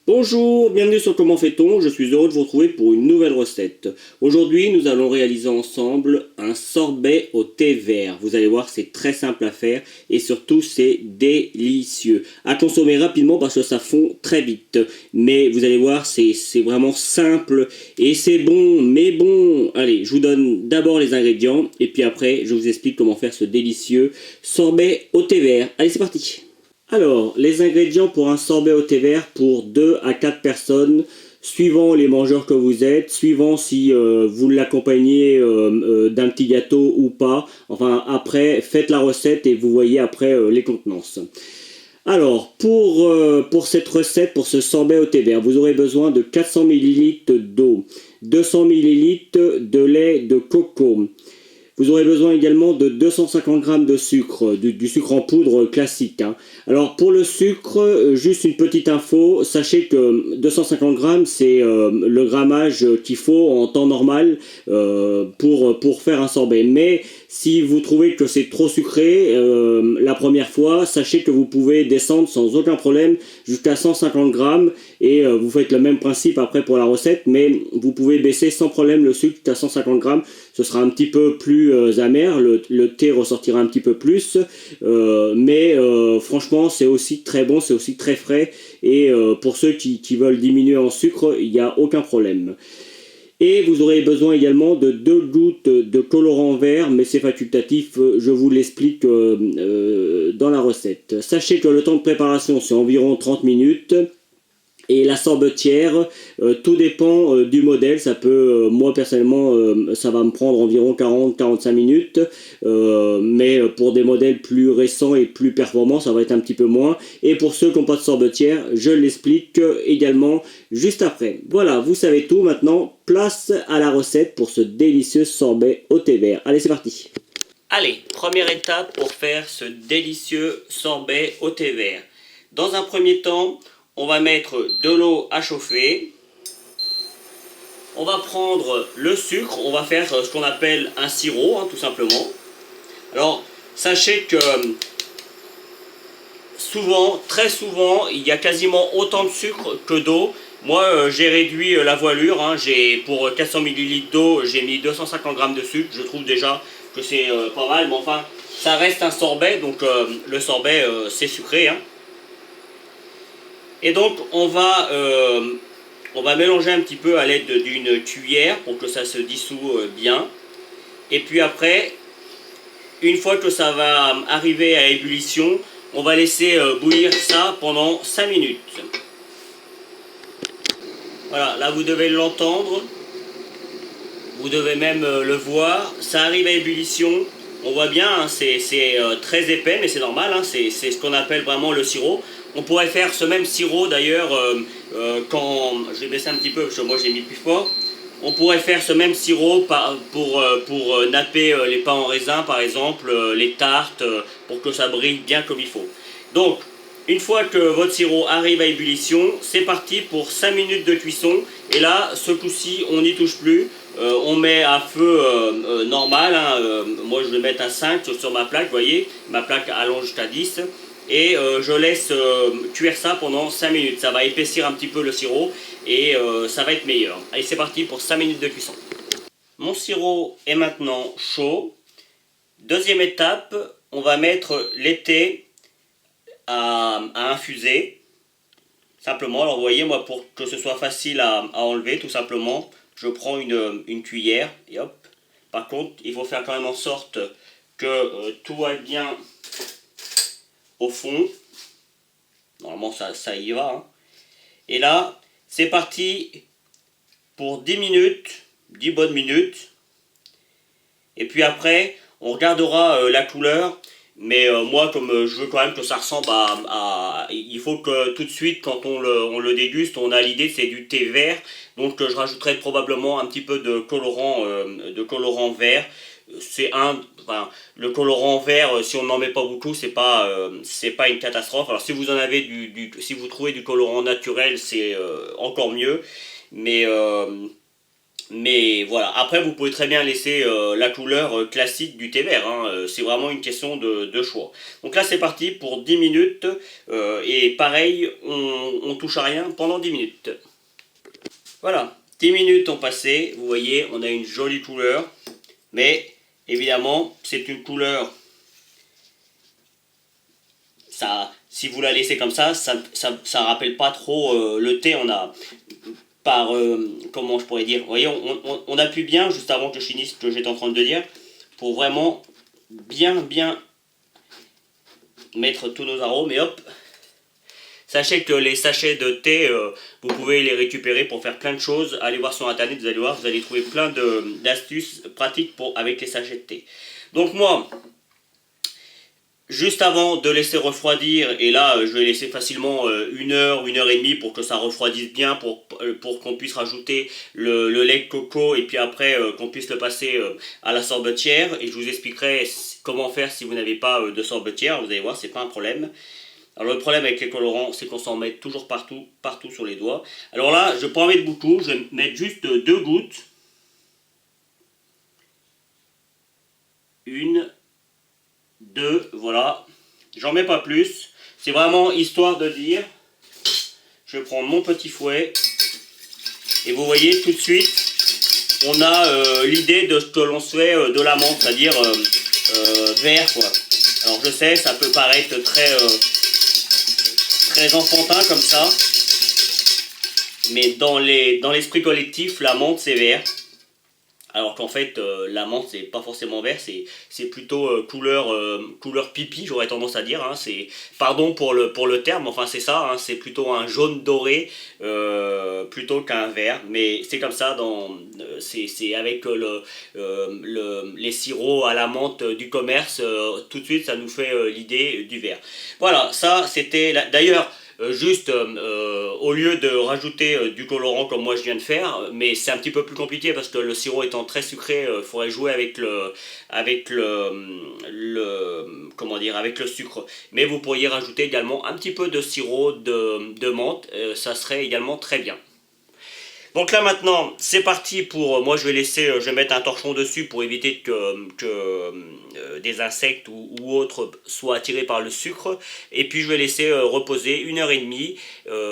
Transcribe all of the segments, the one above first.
Bonjour, bienvenue sur Comment fait-on, je suis heureux de vous retrouver pour une nouvelle recette. Aujourd'hui, nous allons réaliser ensemble un sorbet au thé vert. Vous allez voir, c'est très simple à faire et surtout, c'est délicieux. À consommer rapidement parce que ça fond très vite. Mais vous allez voir, c'est vraiment simple et c'est bon, mais bon. Allez, je vous donne d'abord les ingrédients et puis après, je vous explique comment faire ce délicieux sorbet au thé vert. Allez, c'est parti. Alors, les ingrédients pour un sorbet au thé vert pour 2 à 4 personnes, suivant les mangeurs que vous êtes, suivant si vous l'accompagnez d'un petit gâteau ou pas. Enfin, après, faites la recette et vous voyez après les contenances. Alors, pour cette recette, pour ce sorbet au thé vert, vous aurez besoin de 400 millilitres d'eau, 200 millilitres de lait de coco. Vous aurez besoin également de 250 grammes de sucre, du sucre en poudre classique, hein. Alors pour le sucre, juste une petite info, sachez que 250 grammes c'est le grammage qu'il faut en temps normal pour faire un sorbet. Mais si vous trouvez que c'est trop sucré la première fois, sachez que vous pouvez descendre sans aucun problème jusqu'à 150 grammes et vous faites le même principe après pour la recette, mais vous pouvez baisser sans problème le sucre à 150 grammes. Ce sera un petit peu plus amer, le thé ressortira un petit peu plus, mais franchement c'est aussi très bon, c'est aussi très frais et pour ceux qui veulent diminuer en sucre, il n'y a aucun problème. Et vous aurez besoin également de 2 gouttes de colorant vert, mais c'est facultatif, je vous l'explique dans la recette. Sachez que le temps de préparation c'est environ 30 minutes. Et la sorbetière, tout dépend du modèle. Ça peut, moi personnellement, ça va me prendre environ 40-45 minutes. Mais pour des modèles plus récents et plus performants, ça va être un petit peu moins. Et pour ceux qui n'ont pas de sorbetière, je l'explique également juste après. Voilà, vous savez tout. Maintenant, place à la recette pour ce délicieux sorbet au thé vert. Allez, c'est parti. Allez, première étape pour faire ce délicieux sorbet au thé vert. Dans un premier temps, on va mettre de l'eau à chauffer. On va prendre le sucre, on va faire ce qu'on appelle un sirop, hein, tout simplement. Alors, sachez que souvent, très souvent, il y a quasiment autant de sucre que d'eau. Moi, j'ai réduit la voilure, hein, pour 400 ml d'eau, j'ai mis 250 g de sucre. Je trouve déjà que c'est pas mal, mais enfin, ça reste un sorbet, donc le sorbet, c'est sucré, hein. Et donc on va mélanger un petit peu à l'aide d'une cuillère pour que ça se dissout bien. Et puis après, une fois que ça va arriver à ébullition, on va laisser bouillir ça pendant 5 minutes. Voilà, là vous devez l'entendre, vous devez même le voir. Ça arrive à ébullition, on voit bien, hein, c'est très épais, mais c'est normal, hein, c'est ce qu'on appelle vraiment le sirop. On pourrait faire ce même sirop d'ailleurs quand... Je vais baisser un petit peu parce que moi j'ai mis plus fort. On pourrait faire ce même sirop pour napper les pains en raisin par exemple, les tartes, pour que ça brille bien comme il faut. Donc, une fois que votre sirop arrive à ébullition, c'est parti pour 5 minutes de cuisson. Et là, ce coup-ci, on n'y touche plus. On met à feu normal, hein, moi je vais mettre à 5 sur ma plaque, vous voyez, ma plaque allonge jusqu'à 10. Et je laisse cuire ça pendant 5 minutes. Ça va épaissir un petit peu le sirop et ça va être meilleur. Allez, c'est parti pour 5 minutes de cuisson. Mon sirop est maintenant chaud. Deuxième étape, on va mettre l'été à infuser. Simplement, alors vous voyez, moi pour que ce soit facile à enlever, tout simplement, je prends une cuillère et hop. Par contre, il faut faire quand même en sorte que tout aille bien au fond. Normalement ça y va, hein. Et là c'est parti pour 10 minutes, 10 bonnes minutes. Et puis après on regardera la couleur. Mais moi comme je veux quand même que ça ressemble il faut que tout de suite quand on le déguste, on a l'idée que c'est du thé vert. Donc je rajouterai probablement un petit peu de colorant vert. Enfin, le colorant vert, si on n'en met pas beaucoup, c'est pas une catastrophe. Alors si vous en avez si vous trouvez du colorant naturel, c'est encore mieux. Mais Mais voilà, après vous pouvez très bien laisser la couleur classique du thé vert, hein. C'est vraiment une question de choix. Donc là c'est parti pour 10 minutes, et pareil, on touche à rien pendant 10 minutes. Voilà, 10 minutes ont passé, vous voyez, on a une jolie couleur, mais évidemment c'est une couleur, ça, si vous la laissez comme ça rappelle pas trop le thé. On a par, comment je pourrais dire, vous voyez, on appuie bien juste avant que je finisse ce que j'étais en train de dire, pour vraiment bien mettre tous nos arômes, et hop. Sachez que les sachets de thé, vous pouvez les récupérer pour faire plein de choses. Allez voir sur internet, vous allez voir, vous allez trouver plein d'astuces pratiques avec les sachets de thé. Donc moi, juste avant de laisser refroidir, et là je vais laisser facilement 1 heure et demie pour que ça refroidisse bien, pour qu'on puisse rajouter le lait de coco, et puis après qu'on puisse le passer à la sorbetière, et je vous expliquerai comment faire si vous n'avez pas de sorbetière. Vous allez voir, c'est pas un problème. Alors le problème avec les colorants, c'est qu'on s'en met toujours partout sur les doigts. Alors là, je ne vais pas en mettre beaucoup, je vais mettre juste 2 gouttes. 1, 2, voilà. J'en mets pas plus. C'est vraiment histoire de dire. Je vais prendre mon petit fouet. Et vous voyez tout de suite, on a l'idée de ce que l'on se fait de la menthe, c'est-à-dire vert, quoi. Alors je sais, ça peut paraître très enfantin comme ça, mais dans l'esprit collectif, la menthe c'est vert. Alors qu'en fait, la menthe c'est pas forcément vert, c'est plutôt couleur pipi, j'aurais tendance à dire, hein. C'est, pardon pour le terme, enfin c'est ça, hein, c'est plutôt un jaune doré plutôt qu'un vert, mais c'est comme ça, c'est avec les sirops à la menthe du commerce, tout de suite ça nous fait l'idée du vert. Voilà, ça c'était d'ailleurs. Juste au lieu de rajouter du colorant comme moi je viens de faire, mais c'est un petit peu plus compliqué parce que le sirop étant très sucré, il faudrait jouer avec comment dire, avec le sucre. Mais vous pourriez rajouter également un petit peu de sirop de menthe, ça serait également très bien. Donc là maintenant, c'est parti pour, moi je vais mettre un torchon dessus pour éviter que des insectes ou autres soient attirés par le sucre. Et puis je vais laisser reposer 1 heure et demie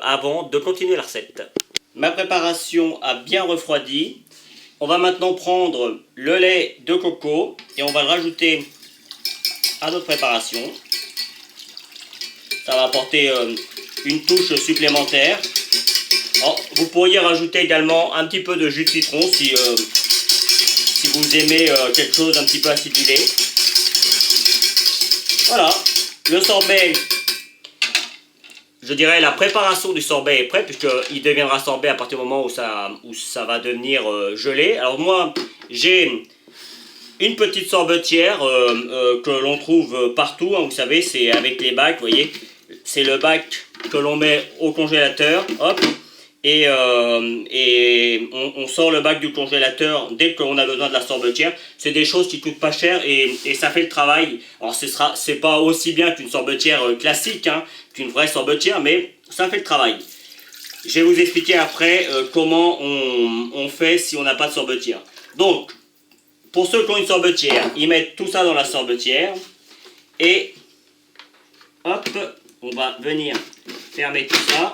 avant de continuer la recette. Ma préparation a bien refroidi. On va maintenant prendre le lait de coco et on va le rajouter à notre préparation. Ça va apporter une touche supplémentaire. Alors, vous pourriez rajouter également un petit peu de jus de citron si vous aimez quelque chose un petit peu acidulé. Voilà, le sorbet, je dirais la préparation du sorbet est prête puisqu'il deviendra sorbet à partir du moment où ça va devenir gelé. Alors moi, j'ai une petite sorbetière que l'on trouve partout, hein, vous savez, c'est avec les bacs, vous voyez, c'est le bac que l'on met au congélateur, hop. Et on sort le bac du congélateur dès qu'on a besoin de la sorbetière. C'est des choses qui coûtent pas cher et ça fait le travail. Alors c'est pas aussi bien qu'une sorbetière classique, hein, qu'une vraie sorbetière, mais ça fait le travail. Je vais vous expliquer après comment on fait si on n'a pas de sorbetière. Donc, pour ceux qui ont une sorbetière, ils mettent tout ça dans la sorbetière et hop, on va venir fermer tout ça.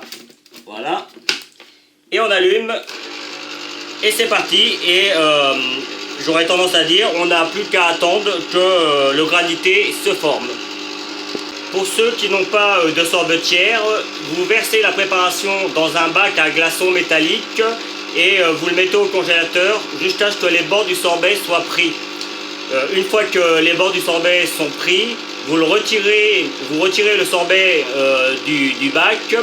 Voilà. Et on allume, et c'est parti, et j'aurais tendance à dire, on n'a plus qu'à attendre que le granité se forme. Pour ceux qui n'ont pas de sorbetière, vous versez la préparation dans un bac à glaçons métallique, et vous le mettez au congélateur jusqu'à ce que les bords du sorbet soient pris. Une fois que les bords du sorbet sont pris, vous retirez le sorbet du bac,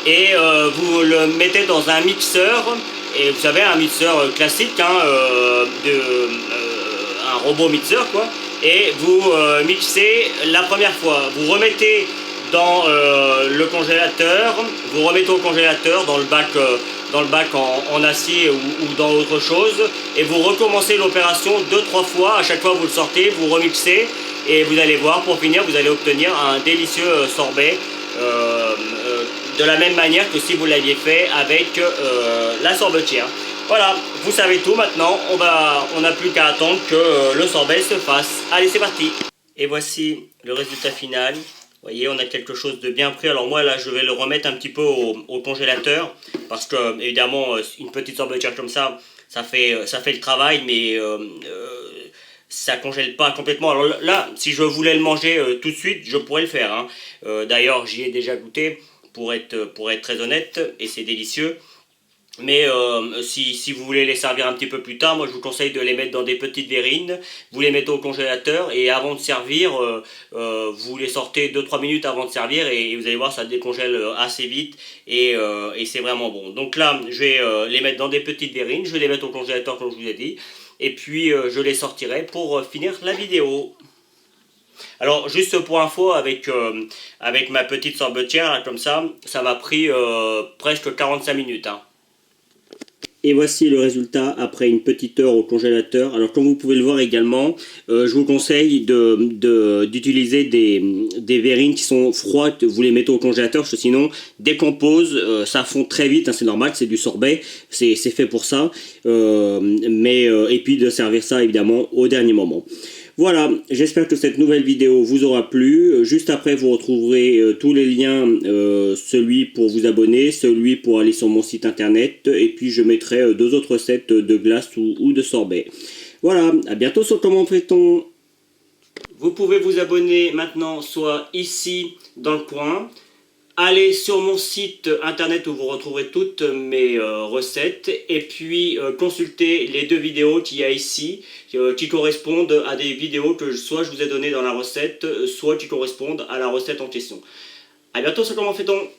et vous le mettez dans un mixeur, et vous savez, un mixeur classique, hein, un robot mixeur quoi, et vous mixez la première fois, vous remettez dans le congélateur, vous remettez au congélateur dans le bac en acier ou dans autre chose, et vous recommencez l'opération 2-3 fois, à chaque fois vous le sortez, vous remixez, et vous allez voir, pour finir, vous allez obtenir un délicieux sorbet, de la même manière que si vous l'aviez fait avec la sorbetière. Voilà, vous savez tout maintenant, on n'a plus qu'à attendre que le sorbet se fasse. Allez, c'est parti. Et voici le résultat final. Vous voyez, on a quelque chose de bien pris. Alors moi, là, je vais le remettre un petit peu au congélateur. Parce que, évidemment, une petite sorbetière comme ça fait le travail, mais ça congèle pas complètement. Alors là, si je voulais le manger tout de suite, je pourrais le faire, hein. D'ailleurs, j'y ai déjà goûté, pour être très honnête, et c'est délicieux. Mais si vous voulez les servir un petit peu plus tard, moi je vous conseille de les mettre dans des petites verrines, vous les mettez au congélateur et avant de servir, vous les sortez 2-3 minutes avant de servir et vous allez voir ça décongèle assez vite et c'est vraiment bon. Donc là je vais les mettre dans des petites verrines, je vais les mettre au congélateur comme je vous ai dit et puis je les sortirai pour finir la vidéo. Alors juste pour info avec ma petite sorbetière là, comme ça m'a pris presque 45 minutes, hein. Et voici le résultat après une petite heure au congélateur. Alors comme vous pouvez le voir également, je vous conseille d'utiliser des verrines qui sont froides. Vous les mettez au congélateur parce que sinon décompose, ça fond très vite, hein, c'est normal, c'est du sorbet, c'est fait pour ça. Et puis de servir ça évidemment au dernier moment. Voilà, j'espère que cette nouvelle vidéo vous aura plu. Juste après, vous retrouverez tous les liens, celui pour vous abonner, celui pour aller sur mon site internet, et puis je mettrai deux autres recettes de glace ou de sorbet. Voilà, à bientôt sur Comment fait-on. Vous pouvez vous abonner maintenant, soit ici dans le coin. Allez sur mon site internet où vous retrouverez toutes mes recettes et puis consultez les deux vidéos qu'il y a ici qui correspondent à des vidéos que soit je vous ai données dans la recette, soit qui correspondent à la recette en question. A bientôt sur Comment fait-on.